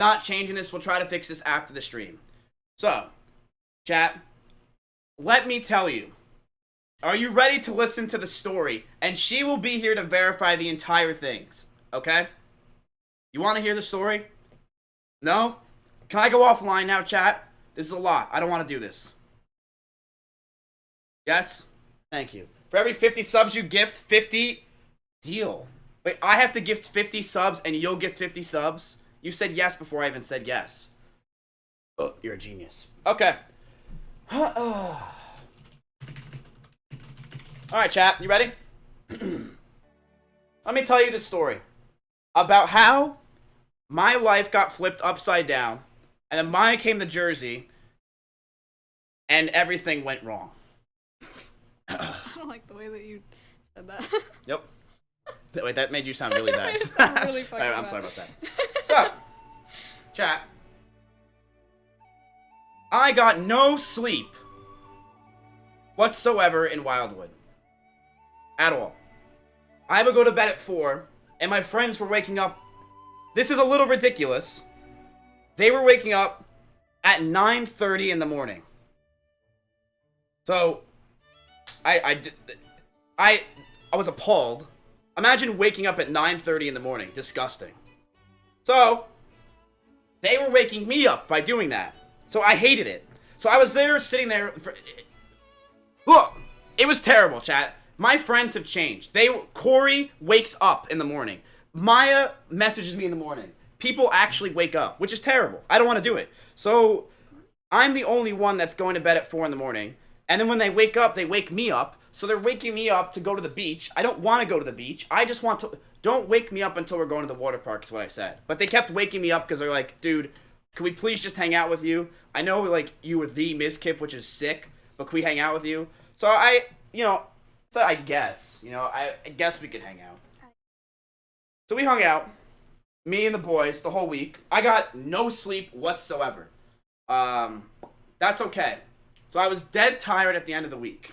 Not changing this. We'll try to fix this after the stream. So, chat, let me tell you. Are you ready to listen to the story? And she will be here to verify the entire things. Okay? You want to hear the story? No? Can I go offline now, chat? This is a lot. I don't want to do this. Yes? Thank you. For every 50 subs you gift, 50... Deal. Wait, I have to gift 50 subs and you'll get 50 subs? You said yes before I even said yes. Oh, you're a genius. Okay. Alright, chat. You ready? Let me tell you the story about how my life got flipped upside down, and then Maya came to Jersey, and everything went wrong. I don't like the way that you said that. Yep. Wait, that made you sound really bad. It sounded really fucking I'm bad. sorry about that. So, chat. I got no sleep whatsoever in Wildwood. At all. I would go to bed at 4, and my friends were waking up. This is a little ridiculous. They were waking up at 9:30 in the morning. So, I was appalled. Imagine waking up at 9:30 in the morning. Disgusting. So, they were waking me up by doing that. So I hated it. So I was there, sitting there. Look, it was terrible, chat. My friends have changed. Corey wakes up in the morning. Maya messages me in the morning. People actually wake up, which is terrible. I don't want to do it. So I'm the only one that's going to bed at 4 in the morning. And then when they wake up, they wake me up. So they're waking me up to go to the beach. I don't want to go to the beach. I just want to... Don't wake me up until we're going to the water park, is what I said. But they kept waking me up because they're like, dude, can we please just hang out with you? I know, like, you were the Mizkif, which is sick, but can we hang out with you? So I guess, I guess we could hang out. So we hung out, me and the boys, the whole week. I got no sleep whatsoever. That's okay. So I was dead tired at the end of the week.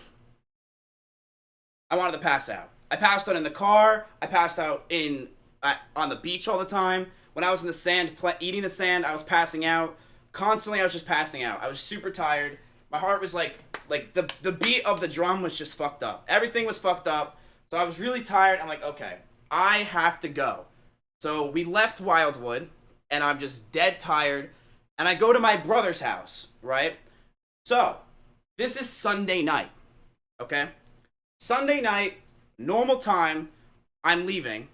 I wanted to pass out. I passed out in the car. I passed out on the beach all the time. When I was in the sand, eating the sand, I was passing out. Constantly, I was just passing out. I was super tired. My heart was like the beat of the drum was just fucked up. Everything was fucked up. So I was really tired. I'm like, okay, I have to go. So we left Wildwood, and I'm just dead tired. And I go to my brother's house, right? So, this is Sunday night, okay? Sunday night, normal time, I'm leaving.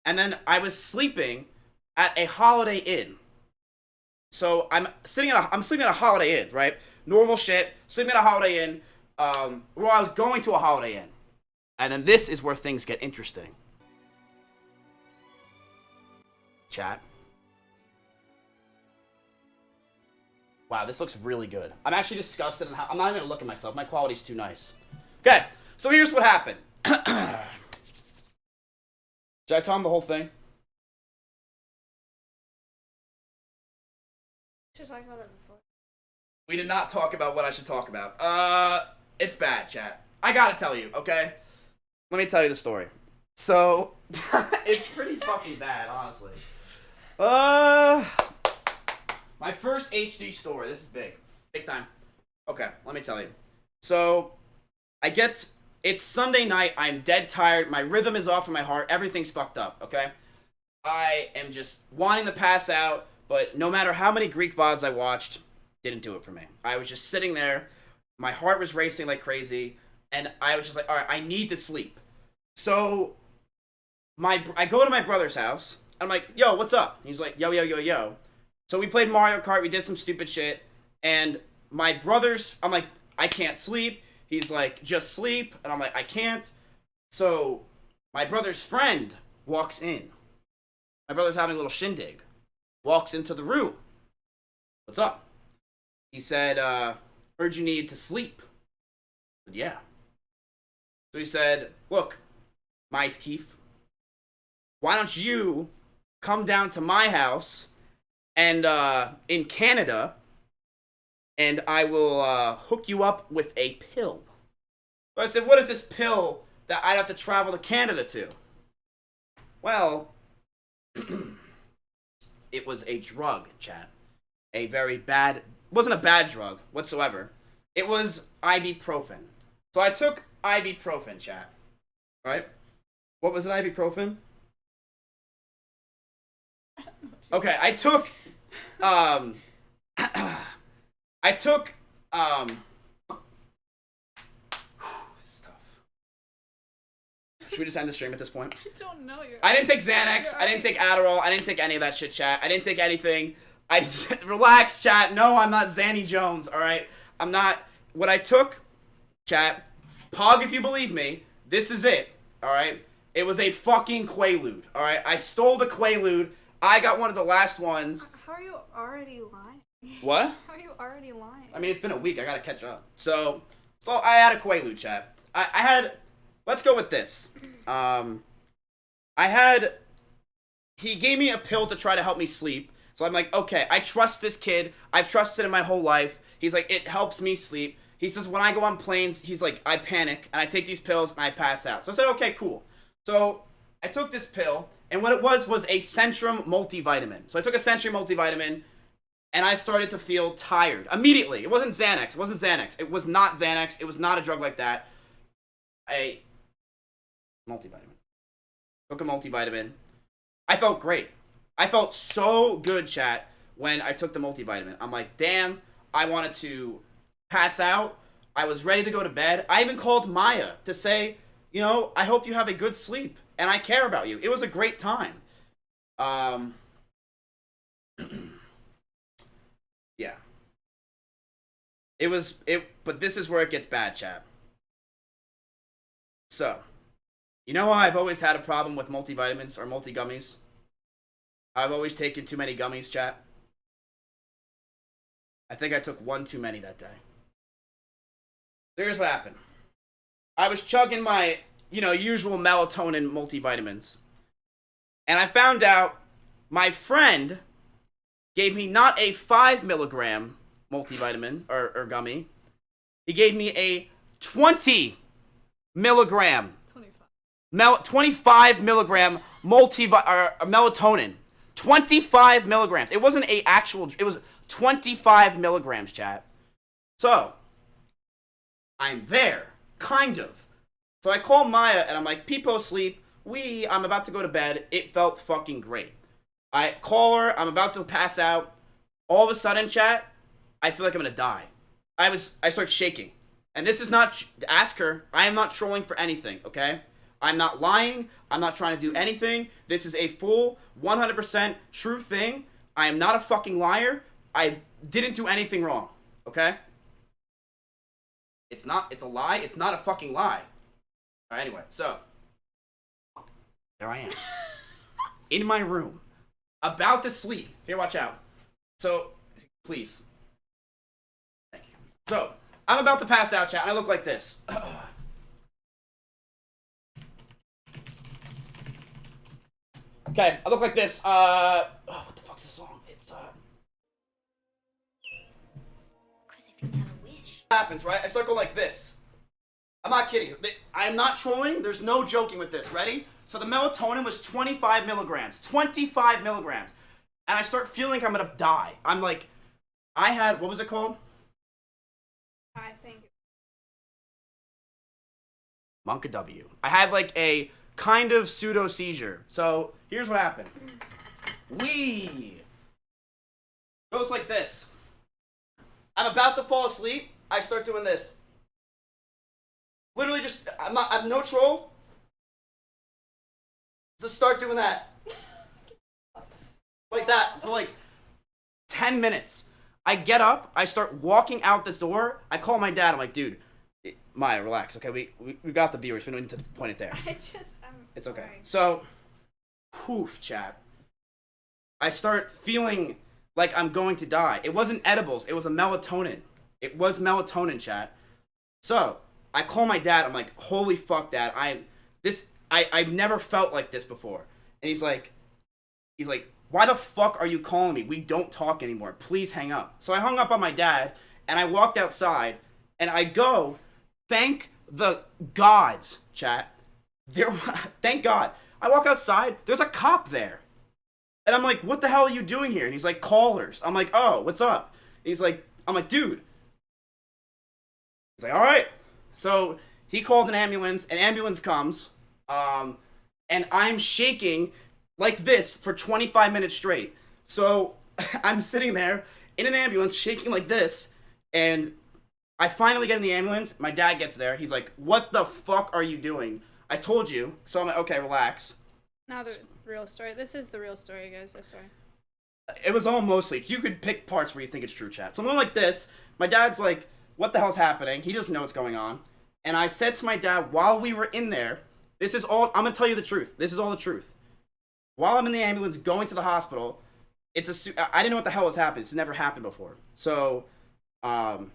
And then I was sleeping at a Holiday Inn. So I'm sleeping at a Holiday Inn, right? Normal shit, sleeping at a Holiday Inn. Well, I was going to a Holiday Inn. And then this is where things get interesting. Chat. Wow, this looks really good. I'm actually disgusted. I'm not even gonna look at myself. My quality's too nice. Okay, so here's what happened. Should I tell him the whole thing? Should talk about that before. We did not talk about what I should talk about. It's bad, chat. I gotta tell you, okay? Let me tell you the story. So, it's pretty fucking bad, honestly. My first HD story. This is big. Big time. Okay, let me tell you. So, it's Sunday night. I'm dead tired. My rhythm is off in my heart. Everything's fucked up, okay? I am just wanting to pass out, but no matter how many Greek VODs I watched, didn't do it for me. I was just sitting there. My heart was racing like crazy, and I was just like, all right, I need to sleep. So, I go to my brother's house. I'm like, yo, what's up? He's like, yo, yo, yo, yo. So we played Mario Kart, we did some stupid shit, and I'm like, I can't sleep. He's like, just sleep, and I'm like, I can't. So my brother's friend walks in. My brother's having a little shindig. Walks into the room. What's up? He said, heard you need to sleep. I said, yeah. So he said, look, Mizkif, why don't you come down to my house and in Canada, and I will hook you up with a pill. So I said, what is this pill that I'd have to travel to Canada to? Well, it was a drug, chat. A very bad, wasn't a bad drug whatsoever. It was ibuprofen. So I took ibuprofen, chat. Right? What was it, ibuprofen? Okay, I took, it's tough. Should we just end the stream at this point? I don't know. I didn't take Xanax. I didn't take Adderall. I didn't take any of that shit, chat. I didn't take anything. Relax, chat. No, I'm not Zanny Jones, alright? I'm not. What I took, chat, Pog, if you believe me, this is it, alright? It was a fucking Quaalude, alright? I stole the Quaalude. I got one of the last ones. How are you already lying? What? How are you already lying? I mean, it's been a week. I gotta catch up. So I had a Quaalude, chat. I had. Let's go with this. He gave me a pill to try to help me sleep. So I'm like, okay, I trust this kid. I've trusted him my whole life. He's like, it helps me sleep. He says, when I go on planes, he's like, I panic, and I take these pills, and I pass out. So I said, okay, cool. So I took this pill, and what it was a Centrum multivitamin. So I took a Centrum multivitamin, and I started to feel tired. Immediately. It wasn't Xanax. It wasn't Xanax. It was not Xanax. It was not a drug like that. A multivitamin. Took a multivitamin. I felt great. I felt so good, chat, when I took the multivitamin. I'm like, damn, I wanted to pass out. I was ready to go to bed. I even called Maya to say, you know, I hope you have a good sleep, and I care about you. It was a great time. Yeah. But this is where it gets bad, chat. So, you know how I've always had a problem with multivitamins or multi-gummies? I've always taken too many gummies, chat. I think I took one too many that day. Here's what happened. I was chugging my, usual melatonin multivitamins. And I found out my friend gave me not a 5 milligram multivitamin or gummy. He gave me a 20 milligram 25 milligram melatonin. 25 milligrams. It wasn't it was 25 milligrams, chat. So, I'm there. Kind of. So I call Maya and I'm like, Peepo sleep. I'm about to go to bed. It felt fucking great. I call her. I'm about to pass out. All of a sudden, chat, I feel like I'm gonna die. I start shaking. And this is not, ask her, I am not trolling for anything, okay? I'm not lying. I'm not trying to do anything. This is a full 100% true thing. I am not a fucking liar. I didn't do anything wrong, okay? It's a lie. It's not a fucking lie. All right, anyway, so there I am. In my room. About to sleep. Here, watch out. So, please. Thank you. So, I'm about to pass out, chat, and I look like this. Okay, I look like this. What the fuck's the song? It's Cause if you never wish. happens, right? I start going like this. I'm not kidding. I'm not trolling. There's no joking with this. Ready? So the melatonin was 25 milligrams. 25 milligrams. And I start feeling like I'm gonna die. I'm like, what was it called? I think. Monka W. I had like a kind of pseudo seizure. So here's what happened. Goes like this. I'm about to fall asleep. I start doing this. Literally just, I'm no troll. Just start doing that. Like that for like 10 minutes. I get up. I start walking out this door. I call my dad. I'm like, dude, Maya, relax. Okay, we got the viewers. We don't need to point it there. It's okay. Sorry. So, poof, chat. I start feeling like I'm going to die. It wasn't edibles. It was a melatonin. It was melatonin, chat. So, I call my dad. I'm like, holy fuck, Dad. I've never felt like this before. And he's like, why the fuck are you calling me? We don't talk anymore. Please hang up. So I hung up on my dad, and I walked outside, and I go, thank the gods, chat. Thank God. I walk outside, there's a cop there. And I'm like, what the hell are you doing here? And he's like, callers. I'm like, oh, what's up? And he's like, I'm like, dude. He's like, all right. So he called an ambulance comes, and I'm shaking like this for 25 minutes straight. So I'm sitting there in an ambulance shaking like this, and I finally get in the ambulance. My dad gets there. He's like, what the fuck are you doing? I told you. So I'm like, okay, relax. Now the real story. This is the real story, guys. I swear. It was all mostly, you could pick parts where you think it's true, chat. So I'm like this. My dad's like, what the hell's happening? He doesn't know what's going on. And I said to my dad while we were in there, this is all, I'm going to tell you the truth. This is all the truth. While I'm in the ambulance going to the hospital, I didn't know what the hell was happening. This never happened before. So, while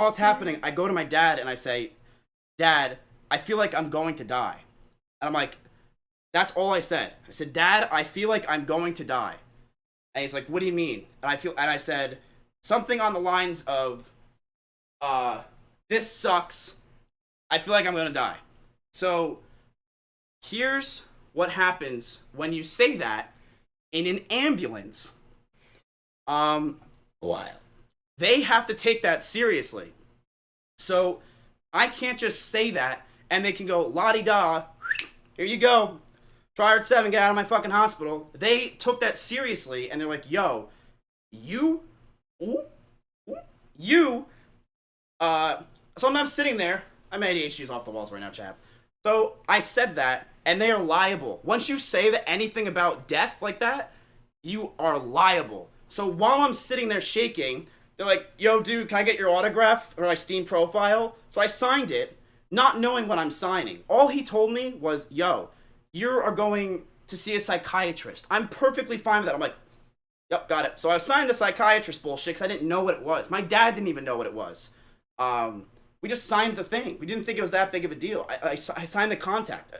it's happening, I go to my dad and I say, Dad, I feel like I'm going to die. And I'm like, that's all I said. I said, Dad, I feel like I'm going to die. And he's like, what do you mean? And I said something on the lines of, this sucks. I feel like I'm going to die. So here's what happens when you say that in an ambulance. Wow. They have to take that seriously. So I can't just say that and they can go, la-di-da, here you go. Try hard 7, get out of my fucking hospital. They took that seriously and they're like, yo, so I'm sitting there. I'm ADHD's off the walls right now, chap. So I said that, and they are liable. Once you say that anything about death like that, you are liable. So while I'm sitting there shaking, they're like, yo, dude, can I get your autograph or my Steam profile? So I signed it, not knowing what I'm signing. All he told me was, yo, you are going to see a psychiatrist. I'm perfectly fine with that. I'm like, yep, got it. So I signed the psychiatrist bullshit because I didn't know what it was. My dad didn't even know what it was. We just signed the thing. We didn't think it was that big of a deal. I signed the contact.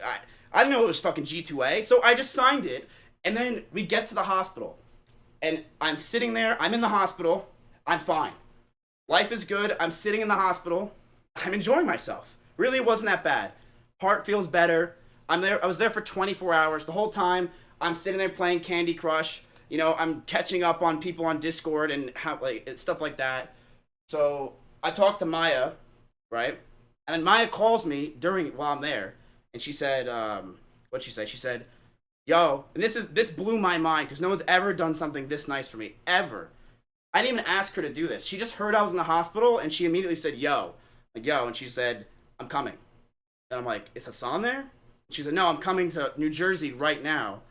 I didn't know it was fucking G2A, so I just signed it. And then we get to the hospital. And I'm sitting there. I'm in the hospital. I'm fine. Life is good. I'm sitting in the hospital. I'm enjoying myself. Really, it wasn't that bad. Heart feels better. I'm there. I was there for 24 hours. The whole time, I'm sitting there playing Candy Crush. You know, I'm catching up on people on Discord and how, like, stuff like that. So I talked to Maya, right? And then Maya calls me while I'm there, and she said, what'd she say? She said, yo, and this blew my mind because no one's ever done something this nice for me, ever. I didn't even ask her to do this. She just heard I was in the hospital, and she immediately said, yo, and she said, I'm coming. And I'm like, is Hassan there? She said, no, I'm coming to New Jersey right now.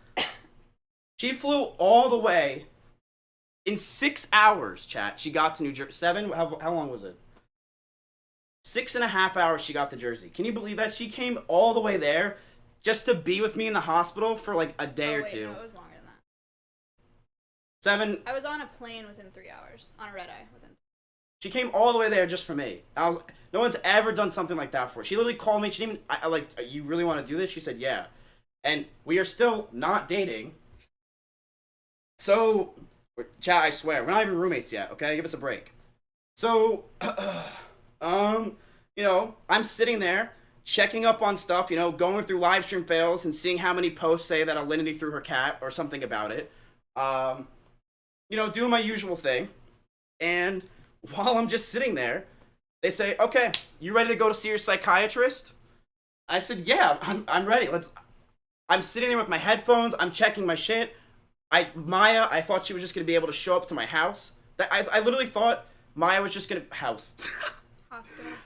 She flew all the way in 6 hours, chat. She got to New Jersey. 7? How long was it? 6.5 hours she got to Jersey. Can you believe that? She came all the way there just to be with me in the hospital for like a day or two. No, it was longer than that. 7. I was on a plane within 3 hours. On a red eye within. She came all the way there just for me. No one's ever done something like that before. She literally called me. She didn't even, you really want to do this? She said, yeah. And we are still not dating. So, chat, I swear, we're not even roommates yet, okay? Give us a break. So, you know, I'm sitting there, checking up on stuff, you know, going through live stream fails and seeing how many posts say that Alinity threw her cat or something about it. You know, doing my usual thing. And while I'm just sitting there, they say, okay, you ready to go to see your psychiatrist? I said, yeah, I'm ready. I'm sitting there with my headphones. I'm checking my shit. Maya, I thought she was just going to be able to show up to my house. I literally thought Maya was just going to... House.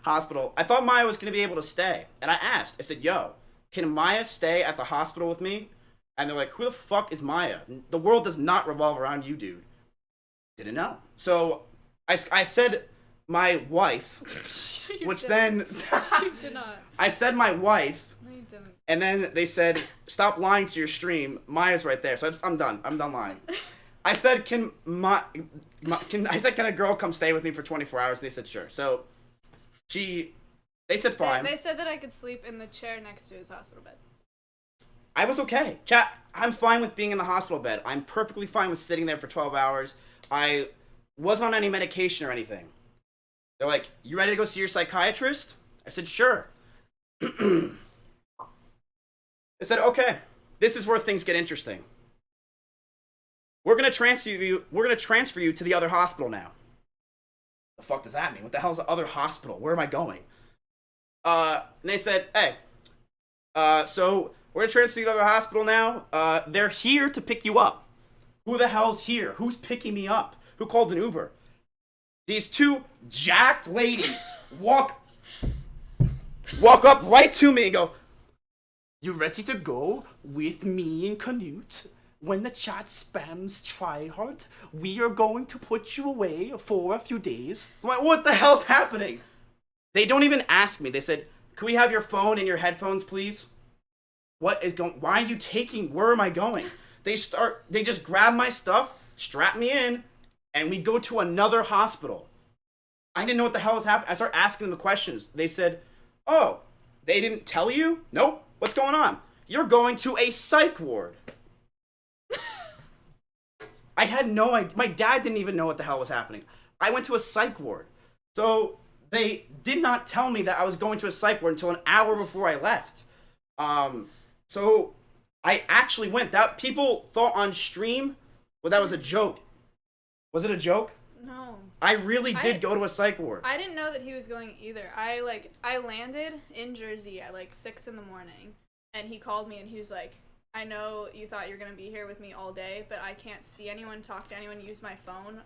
Hospital. I thought Maya was going to be able to stay. And I asked. I said, yo, can Maya stay at the hospital with me? And they're like, who the fuck is Maya? The world does not revolve around you, dude. Didn't know. So I said my wife, which then... You did not. I said my wife. No, you didn't. And then they said, stop lying to your stream. Maya's right there. So I'm done. I'm done lying. I said, can a girl come stay with me for 24 hours? They said, sure. So they said fine. They said that I could sleep in the chair next to his hospital bed. I was okay. Chat, I'm fine with being in the hospital bed. I'm perfectly fine with sitting there for 12 hours. I wasn't on any medication or anything. They're like, you ready to go see your psychiatrist? I said, sure. I said, okay, this is where things get interesting. We're gonna transfer you. We're gonna transfer you to the other hospital now. The fuck does that mean? What the hell's the other hospital? Where am I going? And they said, hey, so we're gonna transfer you to the other hospital now. They're here to pick you up. Who the hell's here? Who's picking me up? Who called an Uber? These two jacked ladies walk up right to me and go, you ready to go with me and Canute? When the chat spams try hard, we are going to put you away for a few days. I'm like, what the hell's happening? They don't even ask me. They said, can we have your phone and your headphones, please? What is going, why are you taking, where am I going? They just grab my stuff, strap me in, and we go to another hospital. I didn't know what the hell was happening. I started asking them the questions. They said, oh, they didn't tell you? Nope. What's going on? You're going to a psych ward. I had no idea. My dad didn't even know what the hell was happening. I went to a psych ward. So they did not tell me that I was going to a psych ward until an hour before I left. So I actually went. That people thought on stream, well, that was a joke. Was it a joke? No. I really did go to a psych ward. I didn't know that he was going either. I landed in Jersey at like 6 in the morning, and he called me and he was like, I know you thought you were going to be here with me all day, but I can't see anyone, talk to anyone, use my phone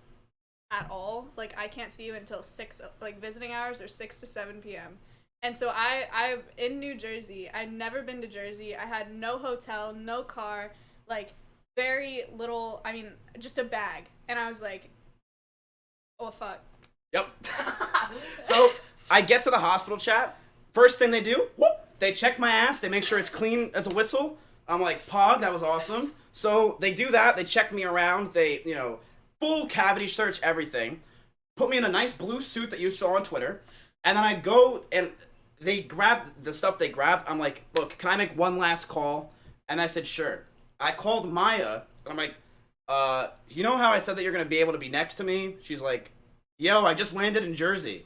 at all. Like, I can't see you until 6, like, visiting hours are 6 to 7 p.m. And so I'm in New Jersey. I'd never been to Jersey. I had no hotel, no car, like, very little, I mean, just a bag. And I was like, oh, fuck. Yep. So I get to the hospital chat. First thing they do, whoop, they check my ass. They make sure it's clean as a whistle. I'm like, Pog, that was awesome. So they do that. They check me around. They, full cavity search, everything. Put me in a nice blue suit that you saw on Twitter. And then I go and they grab the stuff they grabbed. I'm like, look, can I make one last call? And I said, sure. I called Maya. And I'm like, you know how I said that you're going to be able to be next to me? She's like, yo, I just landed in Jersey.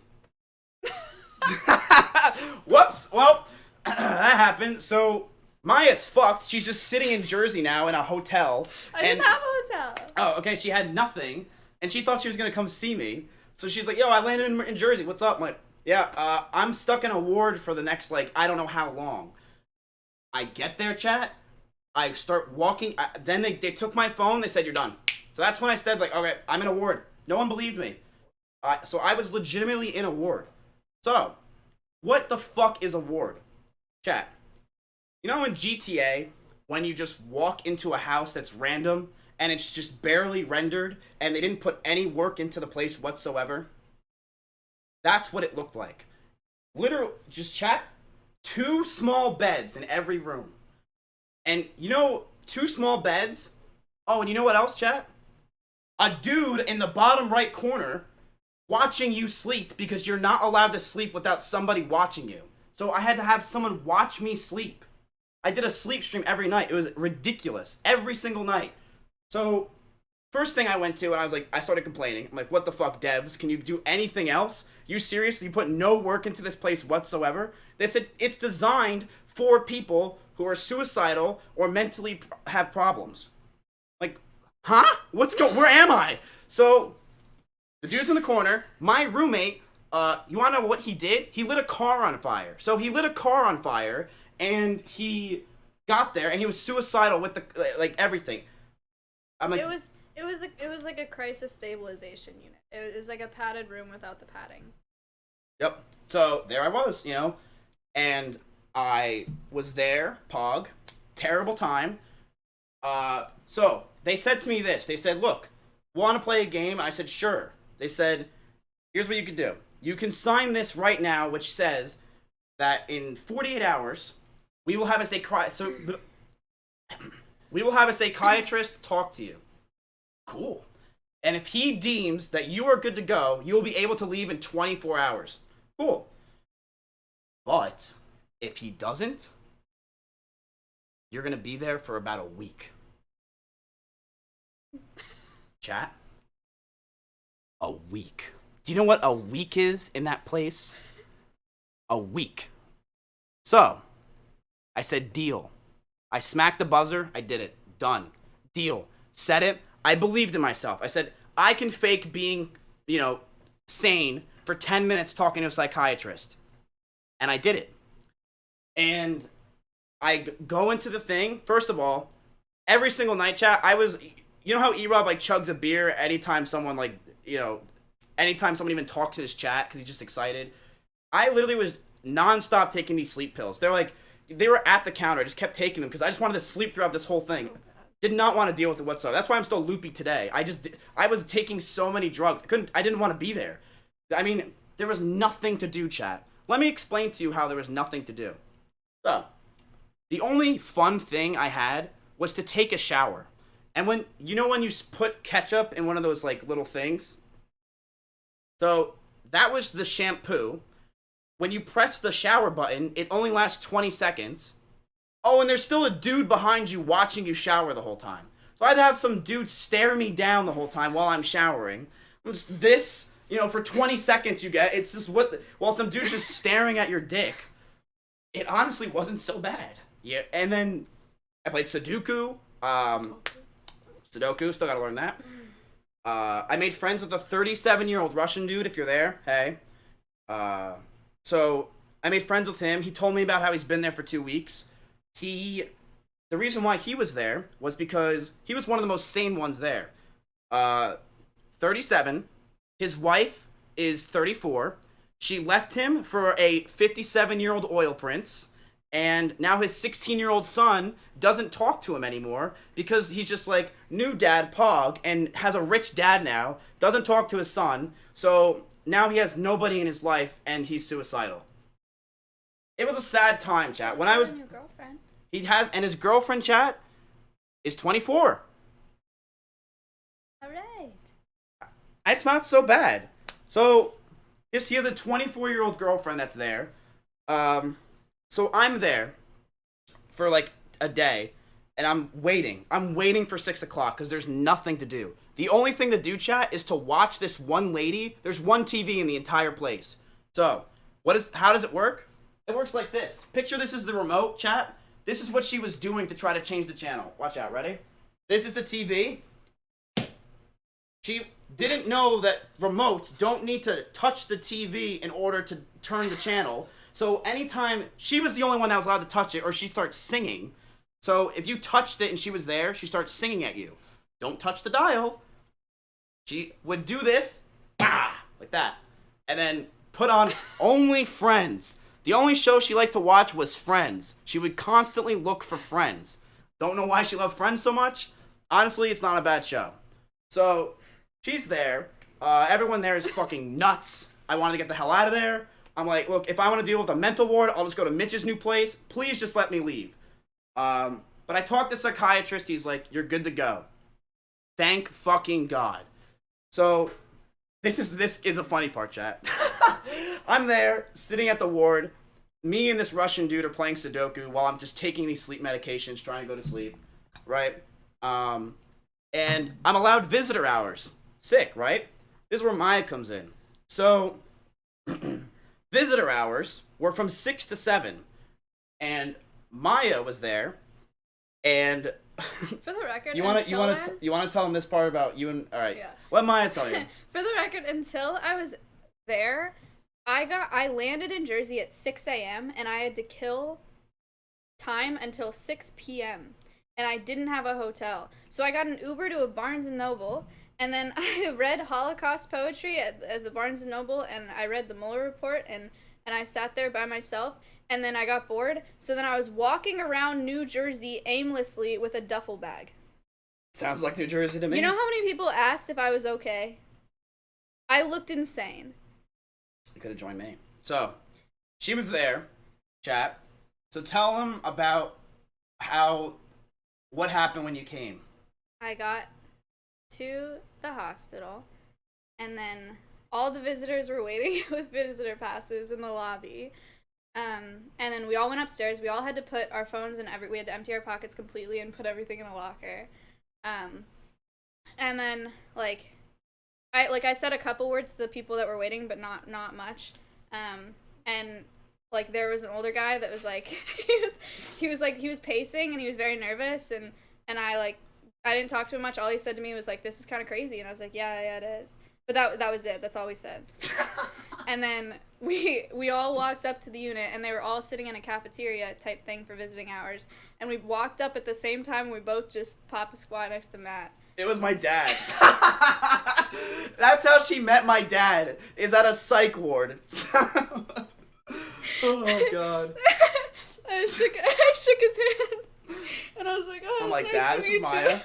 Whoops. Well, that happened. So Maya's fucked. She's just sitting in Jersey now in a hotel. I didn't have a hotel. Oh, okay. She had nothing. And she thought she was going to come see me. So she's like, yo, I landed in Jersey. What's up? I'm like, yeah, I'm stuck in a ward for the next, I don't know how long. I get there, chat. I start walking. Then they took my phone. They said, you're done. So that's when I said, okay, I'm in a ward. No one believed me. So I was legitimately in a ward. So, what the fuck is a ward? Chat. You know in GTA, when you just walk into a house that's random, and it's just barely rendered, and they didn't put any work into the place whatsoever? That's what it looked like. Literally, just chat, 2 small beds in every room. And, 2 small beds. Oh, and you know what else, chat? A dude in the bottom right corner watching you sleep because you're not allowed to sleep without somebody watching you. So I had to have someone watch me sleep. I did a sleep stream every night. It was ridiculous. Every single night. So, first thing I went to, and I was like, I started complaining. I'm like, what the fuck, devs? Can you do anything else? You seriously put no work into this place whatsoever? They said it's designed for people who are suicidal or mentally have problems. Like, huh? Where am I? So, the dude's in the corner. My roommate, you want to know what he did? He lit a car on fire. So he lit a car on fire, and he got there, and he was suicidal with the everything. I'm like, it was like a crisis stabilization unit. It was like a padded room without the padding. Yep. So there I was, and I was there, Pog. Terrible time. So they said to me this. They said, look, want to play a game? I said, sure. They said, here's what you can do. You can sign this right now, which says that in 48 hours, we will have a psychiatrist talk to you. Cool. And if he deems that you are good to go, you will be able to leave in 24 hours. Cool. But if he doesn't, you're going to be there for about a week. Chat? A week. Do you know what a week is in that place? A week. So, I said deal. I smacked the buzzer. I did it. Done. Deal. Said it. I believed in myself. I said, I can fake being, sane for 10 minutes talking to a psychiatrist. And I did it. And I go into the thing. First of all, every single night, chat, I was, you know how E-Rob, like, chugs a beer anytime someone, like, anytime someone even talks in his chat because he's just excited? I literally was nonstop taking these sleep pills. They were at the counter. I just kept taking them because I just wanted to sleep throughout this whole thing. Did not want to deal with it whatsoever. That's why I'm still loopy today. I was taking so many drugs. I didn't want to be there. I mean, there was nothing to do, chat. Let me explain to you how there was nothing to do. So, the only fun thing I had was to take a shower. And when you put ketchup in one of those, like, little things? So, that was the shampoo. When you press the shower button, it only lasts 20 seconds. Oh, and there's still a dude behind you watching you shower the whole time. So I'd have some dude stare me down the whole time while I'm showering. For 20 seconds you get, it's just while some dude's just staring at your dick. It honestly wasn't so bad. Yeah, and then I played Sudoku. Sudoku, still gotta learn that. I made friends with a 37-year-old Russian dude, if you're there. Hey. So I made friends with him. He told me about how he's been there for 2 weeks. The reason why he was there was because he was one of the most sane ones there. 37. His wife is 34. She left him for a 57-year-old oil prince. And now his 16-year-old son doesn't talk to him anymore because he's just like, new dad, Pog, and has a rich dad now, doesn't talk to his son. So now he has nobody in his life and he's suicidal. It was a sad time, chat. When I was... New girlfriend. He has... And his girlfriend, chat, is 24. Alright. It's not so bad. So, he has a 24-year-old girlfriend that's there. So I'm there for like a day, and I'm waiting. I'm waiting for 6 o'clock because there's nothing to do. The only thing to do, chat, is to watch this one lady. There's one TV in the entire place. So, how does it work? It works like this. Picture this is the remote, chat. This is what she was doing to try to change the channel. Watch out, ready? This is the TV. She didn't know that remotes don't need to touch the TV in order to turn the channel. So anytime, she was the only one that was allowed to touch it or she'd start singing. So if you touched it and she was there, she starts singing at you. Don't touch the dial. She would do this, like that. And then put on only Friends. The only show she liked to watch was Friends. She would constantly look for Friends. Don't know why she loved Friends so much. Honestly, it's not a bad show. So, she's there. Everyone there is fucking nuts. I wanted to get the hell out of there. I'm like, look, if I want to deal with a mental ward, I'll just go to Mitch's new place. Please just let me leave. But I talked to the psychiatrist. He's like, you're good to go. Thank fucking God. So, this is a funny part, chat. I'm there, sitting at the ward. Me and this Russian dude are playing Sudoku while I'm just taking these sleep medications, trying to go to sleep. Right? And I'm allowed visitor hours. Sick, right? This is where Maya comes in. So, visitor hours were from 6 to 7. And Maya was there. And for the record, you want to tell them this part about you and all right. Yeah. Let Maya tell you. For the record, until I was there, I landed in Jersey at 6 a.m. and I had to kill time until 6 p.m. and I didn't have a hotel. So I got an Uber to a Barnes & Noble, and then I read Holocaust poetry at the Barnes & Noble, and I read the Mueller report, and I sat there by myself, and then I got bored, so then I was walking around New Jersey aimlessly with a duffel bag. Sounds like New Jersey to me. You know how many people asked if I was okay? I looked insane. You could have joined me. So, she was there, chat. So tell them about what happened when you came. I got to the hospital, and then all the visitors were waiting with visitor passes in the lobby. And then we all went upstairs. We all had to put our phones in we had to empty our pockets completely and put everything in a locker. And then I said a couple words to the people that were waiting, but not much. And like there was an older guy that was like he was pacing and he was very nervous, and I like I didn't talk to him much. All he said to me was like, "This is kind of crazy," and I was like, "Yeah, it is." But that was it. That's all we said. And then we all walked up to the unit, and they were all sitting in a cafeteria type thing for visiting hours. And we walked up at the same time, and we both just popped a squat next to Matt. It was my dad. That's how she met my dad, is at a psych ward. Oh, God. I shook his hand, and I was like, "Oh, I'm like, nice Dad, to this is meet Maya.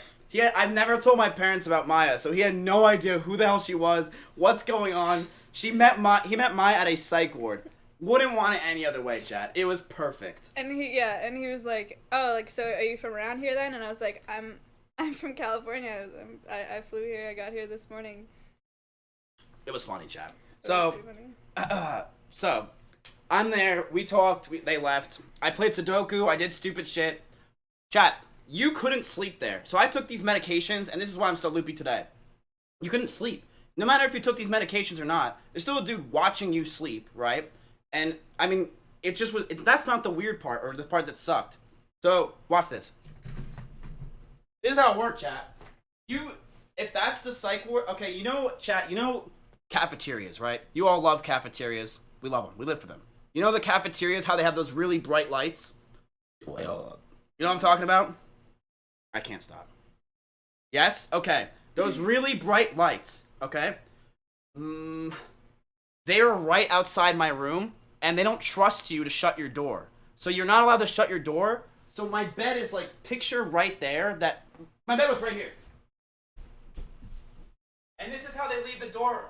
I've never told my parents about Maya, so he had no idea who the hell she was, what's going on. He met Maya at a psych ward. Wouldn't want it any other way, chat. It was perfect. And he was like, "Oh, like, so are you from around here then?" And I was like, I'm from California. I flew here. I got here this morning." It was funny, chat. That was So, pretty funny. so I'm there. We talked. They left. I played Sudoku. I did stupid shit. Chat, you couldn't sleep there. So I took these medications, and this is why I'm still loopy today. You couldn't sleep. No matter if you took these medications or not, there's still a dude watching you sleep, right? And, I mean, it just was... that's not the weird part, or the part that sucked. So, watch this. This is how it worked, chat. If that's the psych ward... Okay, you know, chat, you know cafeterias, right? You all love cafeterias. We love them. We live for them. You know the cafeterias, how they have those really bright lights? You know what I'm talking about? I can't stop. Yes? Okay. Those really bright lights, okay? They're right outside my room, and they don't trust you to shut your door. So you're not allowed to shut your door. So my bed is like, picture right there that... My bed was right here. And this is how they leave the door.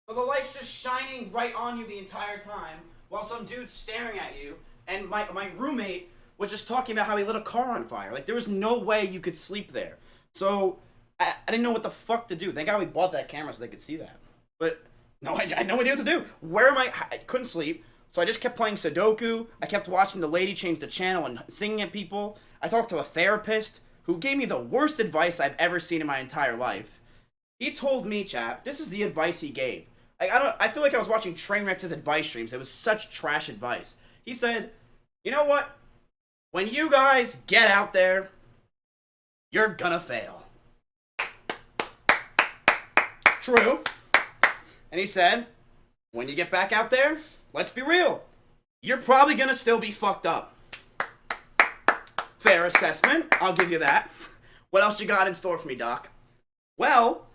So the light's just shining right on you the entire time, while some dude's staring at you, and my roommate was just talking about how he lit a car on fire. Like, there was no way you could sleep there. So, I didn't know what the fuck to do. Thank God we bought that camera so they could see that. But, no, I had no idea what to do. I couldn't sleep, so I just kept playing Sudoku. I kept watching the lady change the channel and singing at people. I talked to a therapist who gave me the worst advice I've ever seen in my entire life. He told me, chap, this is the advice he gave. I feel like I was watching Trainwreck's advice streams. It was such trash advice. He said, you know what? When you guys get out there, you're gonna fail. True. And he said, when you get back out there, let's be real. You're probably gonna still be fucked up. Fair assessment. I'll give you that. What else you got in store for me, Doc? Well,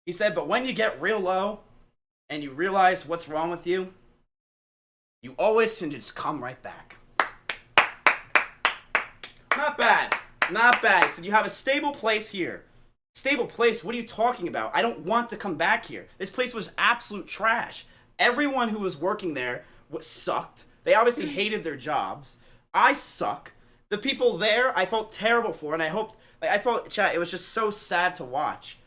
he said, but when you get real low, and you realize what's wrong with you, you always can just come right back. Not bad. Not bad. He said, you have a stable place here. Stable place? What are you talking about? I don't want to come back here. This place was absolute trash. Everyone who was working there sucked. They obviously hated their jobs. I suck. The people there, I felt terrible for, and chat, it was just so sad to watch.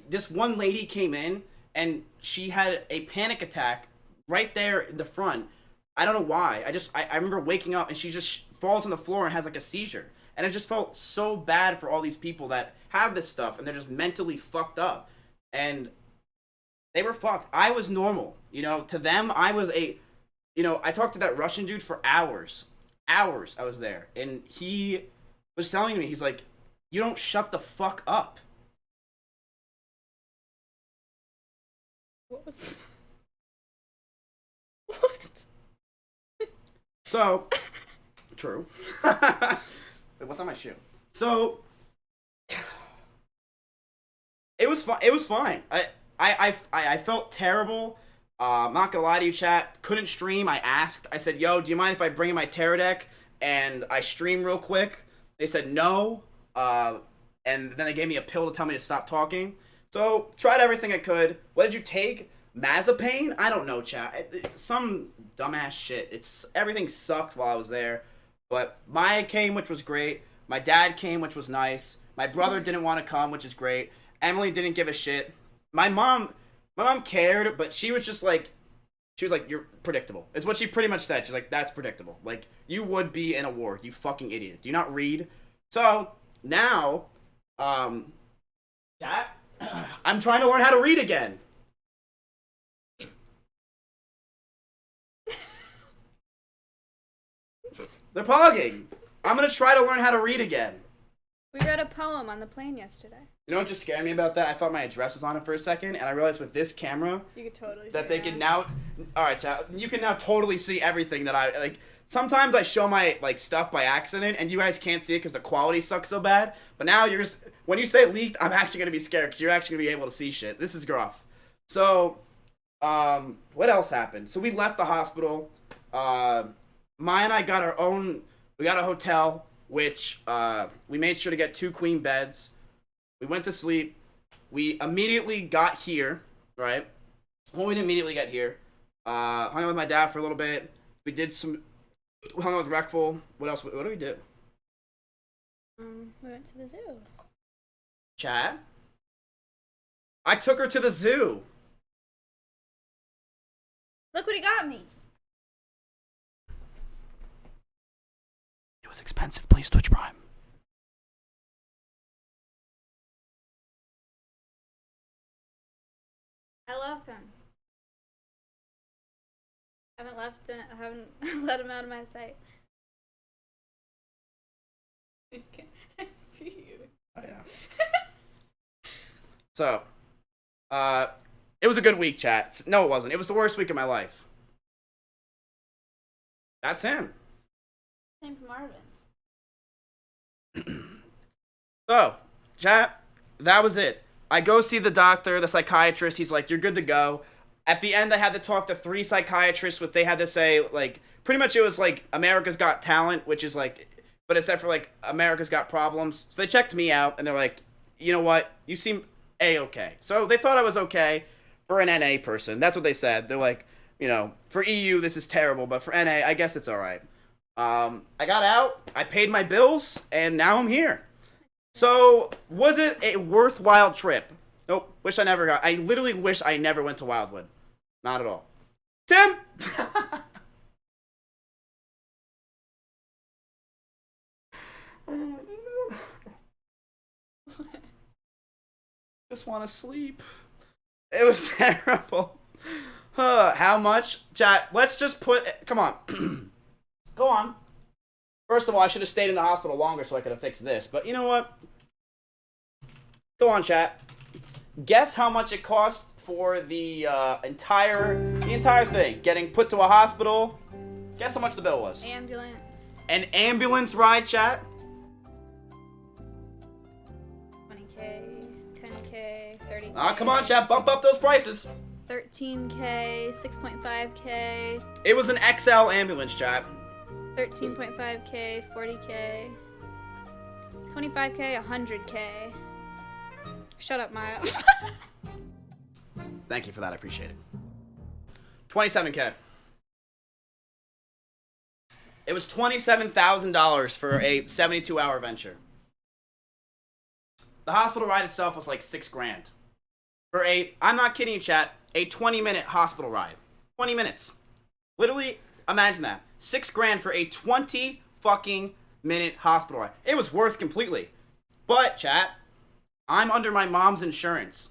This one lady came in, and she had a panic attack right there in the front. I don't know why. I remember waking up and she just falls on the floor and has like a seizure. And I just felt so bad for all these people that have this stuff and they're just mentally fucked up. And they were fucked. I was normal. You know, to them, I was I talked to that Russian dude for hours. Hours I was there. And he was telling me, he's like, you don't shut the fuck up. What was... What? So, true. Wait, what's on my shoe? So, it was fine. It was fine. I felt terrible. I'm not gonna lie to you, chat. Couldn't stream. I asked. I said, yo, do you mind if I bring in my tarot deck and I stream real quick? They said no. And then they gave me a pill to tell me to stop talking. So, tried everything I could. What did you take? Mazepane? I don't know, chat. Some dumbass shit. Everything sucked while I was there. But Maya came, which was great. My dad came, which was nice. My brother didn't want to come, which is great. Emily didn't give a shit. My mom cared, but she was just like, you're predictable. It's what she pretty much said. She's like, that's predictable. Like, you would be in a war, you fucking idiot. Do you not read? So, now, chat, I'm trying to learn how to read again. They're pogging. I'm gonna try to learn how to read again. We read a poem on the plane yesterday. You know what just scared me about that? I thought my address was on it for a second, and I realized with this camera You could totally that they can now. All right, chat. You can now totally see everything that I like. Sometimes I show my like stuff by accident, and you guys can't see it because the quality sucks so bad. But now you're just when you say leaked, I'm actually gonna be scared because you're actually gonna be able to see shit. This is gruff. So, what else happened? So we left the hospital. Maya and I got our own. We got a hotel, which we made sure to get 2 queen beds. We went to sleep. We immediately got here, right? Well, we didn't immediately get here. Hung out with my dad for a little bit. We did some. Hung out with Reckful. What else? What did we do? We went to the zoo. Chad? I took her to the zoo. Look what he got me. It was expensive. Please Twitch Prime. I love him. I haven't let him out of my sight. I see you. Oh, yeah. So, it was a good week, chat. No, it wasn't. It was the worst week of my life. That's him. His name's Marvin. So, chat, that was it. I go see the doctor, the psychiatrist. He's like, you're good to go. At the end, I had to talk to 3 psychiatrists. What they had to say, like, pretty much it was like America's Got Talent, which is like, but except for like America's Got Problems. So they checked me out, and they're like, you know what? You seem A-okay. So they thought I was okay for an NA person. That's what they said. They're like, you know, for EU, this is terrible, but for NA, I guess it's all right. I got out, I paid my bills, and now I'm here. So, was it a worthwhile trip? Nope, wish I never got. I literally wish I never went to Wildwood. Not at all. Tim! Just want to sleep. It was terrible. How much? Chat, let's just put. Come on. Go on. First of all, I should have stayed in the hospital longer so I could have fixed this. But you know what? Go on, chat. Guess how much it cost for the entire thing. Getting put to a hospital. Guess how much the bill was. Ambulance. An ambulance ride, chat? 20K, 10K, 30K. Ah, come on, chat. Bump up those prices. 13K, 6.5K. It was an XL ambulance, chat. 13.5K, 40K, 25K, 100K. Shut up, Maya. Thank you for that. I appreciate it. 27K. It was $27,000 for a 72-hour venture. The hospital ride itself was like $6,000. For I'm not kidding you, chat, a 20-minute hospital ride. 20 minutes. Literally, imagine that. $6,000 for a 20 fucking minute hospital ride. It was worth completely. But, chat, I'm under my mom's insurance.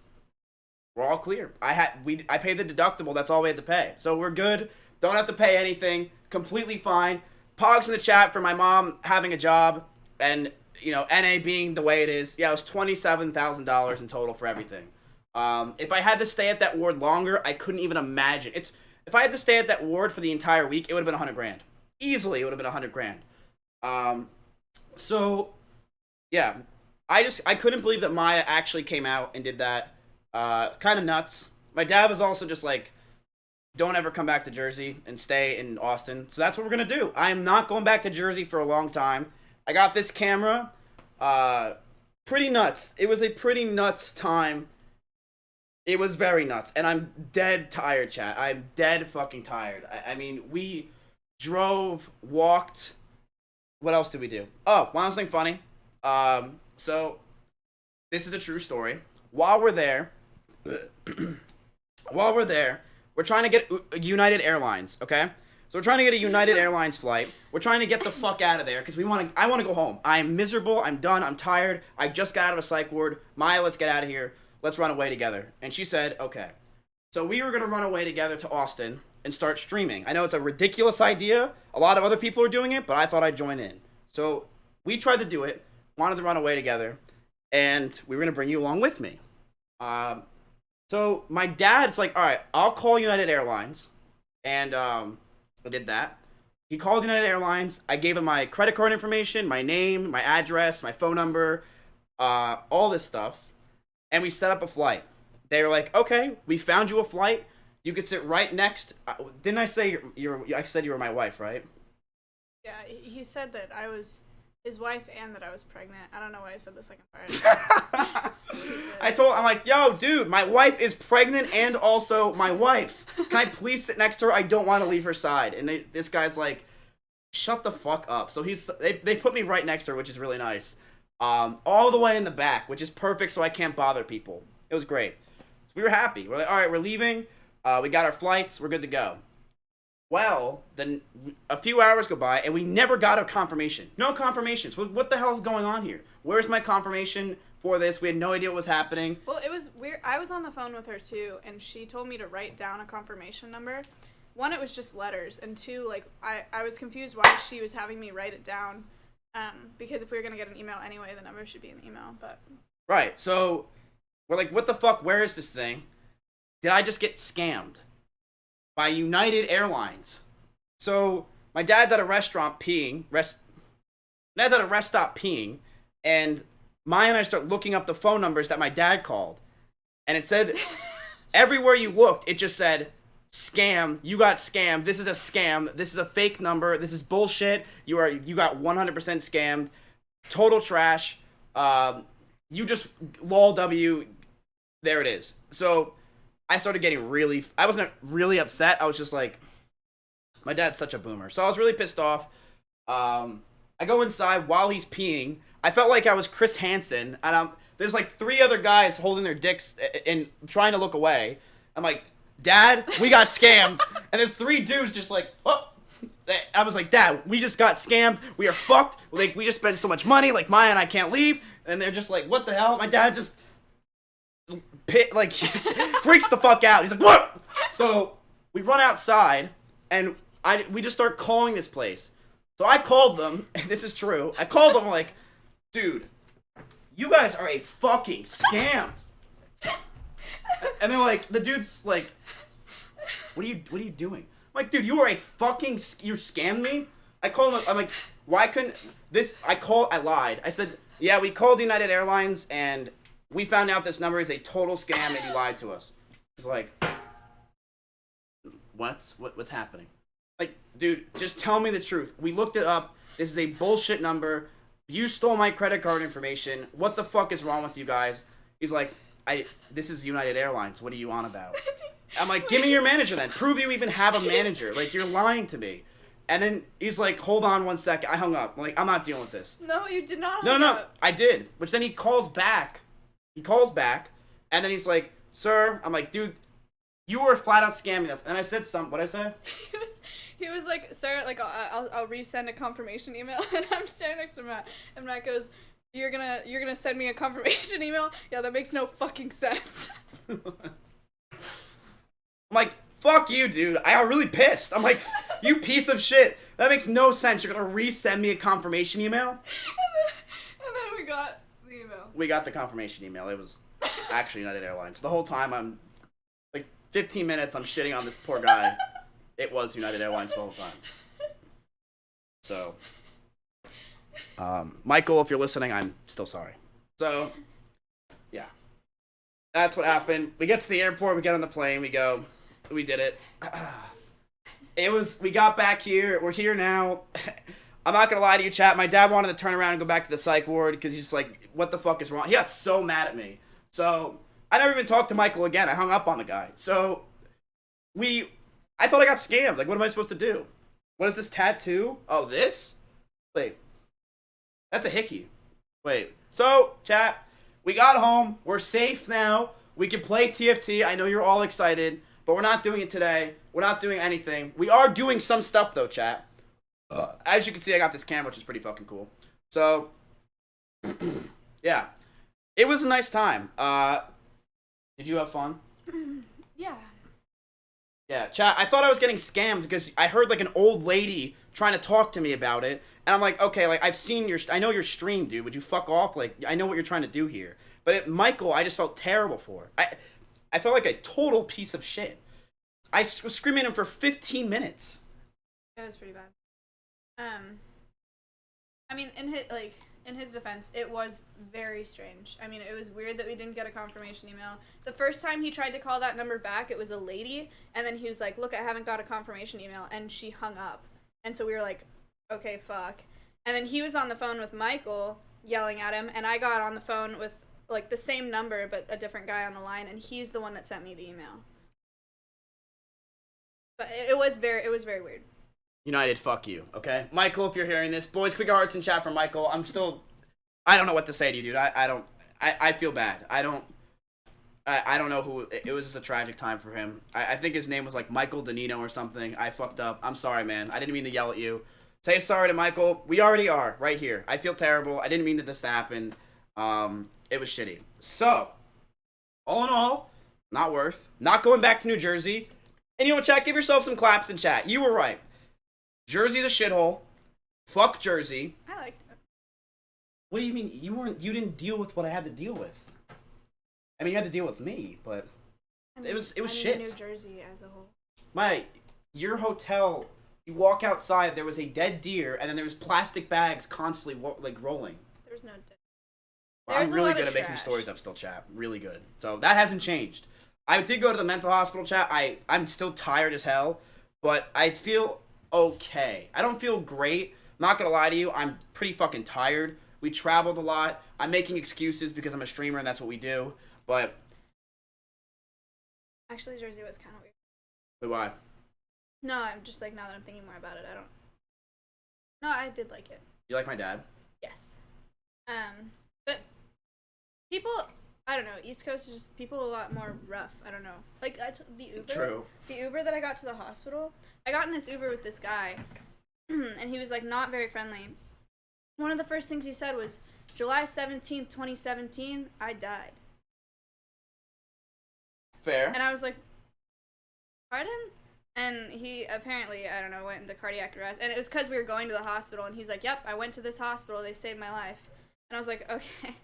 We're all clear. I paid the deductible. That's all we had to pay. So we're good. Don't have to pay anything. Completely fine. Pogs in the chat for my mom having a job and, you know, NA being the way it is. Yeah, it was $27,000 in total for everything. If I had to stay at that ward longer, I couldn't even imagine. If I had to stay at that ward for the entire week, it would have been $100,000. Easily, it would have been $100,000. So, yeah. I couldn't believe that Maya actually came out and did that. Kind of nuts. My dad was also just like, don't ever come back to Jersey and stay in Austin. So that's what we're going to do. I am not going back to Jersey for a long time. I got this camera. Pretty nuts. It was a pretty nuts time. It was very nuts. And I'm dead tired, chat. I'm dead fucking tired. I mean, we drove, walked. What else did we do? Oh, one thing funny. So, this is a true story. While we're there, we're trying to get United Airlines, okay? So we're trying to get a United Airlines flight. We're trying to get the fuck out of there because I want to go home. I'm miserable. I'm done. I'm tired. I just got out of a psych ward. Maya, let's get out of here. Let's run away together. And she said, okay. So we were going to run away together to Austin and start streaming. I know it's a ridiculous idea. A lot of other people are doing it, but I thought I'd join in. So we tried to do it. wanted to run away together, and we were gonna bring you along with me. So my dad's like, all right, I'll call United Airlines, and I did that. He called United Airlines. I gave him my credit card information, my name, my address, my phone number, all this stuff, and we set up a flight. They were like, okay, we found you a flight. You could sit right next. Didn't I say I said you were my wife, right? Yeah, he said that I was his wife and that I was pregnant. I don't know why I said the second part. I'm like, yo, dude, my wife is pregnant and also my wife. Can I please sit next to her? I don't want to leave her side. And this guy's like, shut the fuck up. So they put me right next to her, which is really nice. All the way in the back, which is perfect so I can't bother people. It was great. So we were happy. We're like, all right, we're leaving. We got our flights. We're good to go. Well, then a few hours go by, and we never got a confirmation. No confirmations. What the hell is going on here? Where's my confirmation for this? We had no idea what was happening. Well, it was weird. I was on the phone with her, too, and she told me to write down a confirmation number. One, it was just letters, and two, like, I was confused why she was having me write it down, because if we were going to get an email anyway, the number should be in the email, but... Right, so we're like, what the fuck? Where is this thing? Did I just get scammed by United Airlines? So my dad's at a restaurant peeing. Dad's at a rest stop peeing, and Maya and I start looking up the phone numbers that my dad called, and it said everywhere you looked, it just said scam. You got scammed. This is a scam. This is a fake number. This is bullshit. You got 100% scammed. Total trash. You just lol w. There it is. So I started getting I wasn't really upset. I was just like, my dad's such a boomer. So I was really pissed off. I go inside while he's peeing. I felt like I was Chris Hansen, and there's like 3 other guys holding their dicks and trying to look away. I'm like, Dad, we got scammed. And there's 3 dudes just like, oh. I was like, Dad, we just got scammed. We are fucked. Like, we just spent so much money. Like, Maya and I can't leave. And they're just like, what the hell? My dad just freaks the fuck out. He's like, what? So we run outside, and we just start calling this place. So I called them, and this is true. I called them like, dude, you guys are a fucking scam. And they're like, the dude's like, what are you doing? I'm like, dude, you are a fucking, you scammed me? I called him, I'm like, why couldn't I lied. I said, yeah, we called United Airlines, and we found out this number is a total scam, and you lied to us. He's like, what's happening? Like, dude, just tell me the truth. We looked it up. This is a bullshit number. You stole my credit card information. What the fuck is wrong with you guys? He's like, this is United Airlines. What are you on about? I'm like, give me your manager then. Prove you even have a manager. Like, you're lying to me. And then he's like, hold on 1 second. I hung up. I'm like, I'm not dealing with this. No, you did not hang up. I did. Which then he calls back. And then he's like, sir. I'm like, dude, you were flat out scamming us. And I said what'd I say? He was like, sir, like, I'll resend a confirmation email. And I'm standing next to Matt. And Matt goes, you're gonna send me a confirmation email? Yeah, that makes no fucking sense. I'm like, fuck you, dude. I got really pissed. I'm like, you piece of shit. That makes no sense. You're gonna resend me a confirmation email? And then we got the email. We got the confirmation email. It was actually United Airlines. The whole time I'm, like, 15 minutes, I'm shitting on this poor guy. It was United Airlines the whole time. So, Michael, if you're listening, I'm still sorry. So, yeah. That's what happened. We get to the airport, we get on the plane, we go, we did it. We got back here, we're here now. I'm not gonna lie to you, chat, my dad wanted to turn around and go back to the psych ward, because he's just like, what the fuck is wrong? He got so mad at me. So, I never even talked to Michael again, I hung up on the guy. So, I thought I got scammed, like, what am I supposed to do? What is this tattoo? Oh, this? Wait. That's a hickey. Wait. So, chat, we got home. We're safe now. We can play TFT. I know you're all excited, but we're not doing it today. We're not doing anything. We are doing some stuff, though, chat. As you can see, I got this camera, which is pretty fucking cool. So, yeah. It was a nice time. Did you have fun? Yeah. Yeah, chat, I thought I was getting scammed because I heard, like, an old lady trying to talk to me about it, And I'm like, okay, like, I know your stream, dude. Would you fuck off? Like, I know what you're trying to do here. But Michael, I just felt terrible for. I felt like a total piece of shit. I was screaming at him for 15 minutes. It was pretty bad. I mean, in his defense, it was very strange. I mean, it was weird that we didn't get a confirmation email. The first time he tried to call that number back, it was a lady, and then he was like, look, I haven't got a confirmation email, and she hung up. And so we were like, okay, fuck. And then he was on the phone with Michael, yelling at him, and I got on the phone with, like, the same number, but a different guy on the line, and he's the one that sent me the email. But it was very weird. United, fuck you, okay? Michael, if you're hearing this, boys, quick hearts in chat for Michael. I don't know what to say to you, dude. I feel bad. I don't know who, it was just a tragic time for him. I think his name was like Michael Danino or something. I fucked up. I'm sorry, man. I didn't mean to yell at you. Say sorry to Michael. We already are, right here. I feel terrible. I didn't mean that this to happen. It was shitty. So, all in all, not worth. Not going back to New Jersey. And you know what, chat? Give yourself some claps in chat. You were right. Jersey's a shithole. Fuck Jersey. I liked it. What do you mean? You didn't deal with what I had to deal with. I mean, you had to deal with me, but it was shit. New Jersey as a whole. Your hotel, you walk outside, there was a dead deer, and then there was plastic bags constantly rolling. There was no dead. Well, I'm really good at making stories up still, chat. Really good. So that hasn't changed. I did go to the mental hospital, chat. I'm still tired as hell, but I feel okay. I don't feel great. I'm not gonna lie to you. I'm pretty fucking tired. We traveled a lot. I'm making excuses because I'm a streamer and that's what we do. But actually, Jersey was kind of weird. Wait, why? No, I'm just like, now that I'm thinking more about it, I don't. No, I did like it. You like my dad? Yes. But people, I don't know. East Coast is just people a lot more rough. I don't know. Like the Uber. True. The Uber that I got to the hospital. I got in this Uber with this guy, and he was like not very friendly. One of the first things he said was, July 17th, 2017, I died. Fair. And I was like, pardon? And he apparently, I don't know, went into cardiac arrest. And it was because we were going to the hospital, and he's like, yep, I went to this hospital, they saved my life. And I was like, okay.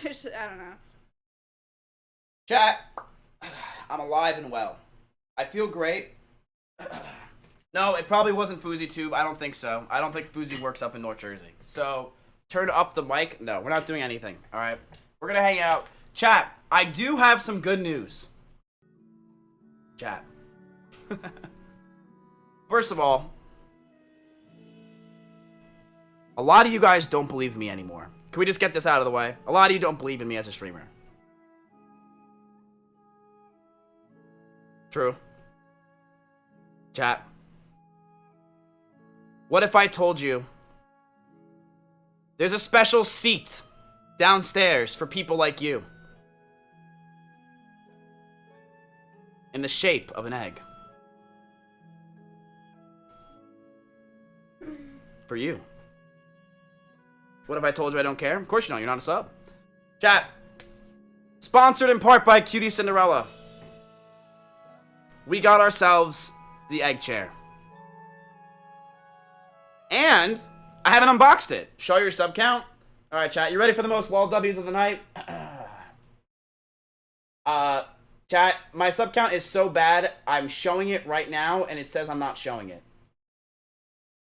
I don't know. Chat, I'm alive and well. I feel great. No, it probably wasn't Fousey Tube. I don't think so. I don't think Fousey works up in North Jersey. So, turn up the mic. No, we're not doing anything. All right? We're going to hang out. Chat, I do have some good news. Chat. First of all, a lot of you guys don't believe me anymore. Can we just get this out of the way? A lot of you don't believe in me as a streamer. True. Chat. What if I told you there's a special seat downstairs for people like you? In the shape of an egg. For you. What if I told you I don't care? Of course you don't. You're not a sub. Chat. Sponsored in part by Cutie Cinderella. We got ourselves the egg chair. And I haven't unboxed it. Show your sub count. Alright, chat. You ready for the most lol W's of the night? Chat, my sub count is so bad, I'm showing it right now, and it says I'm not showing it.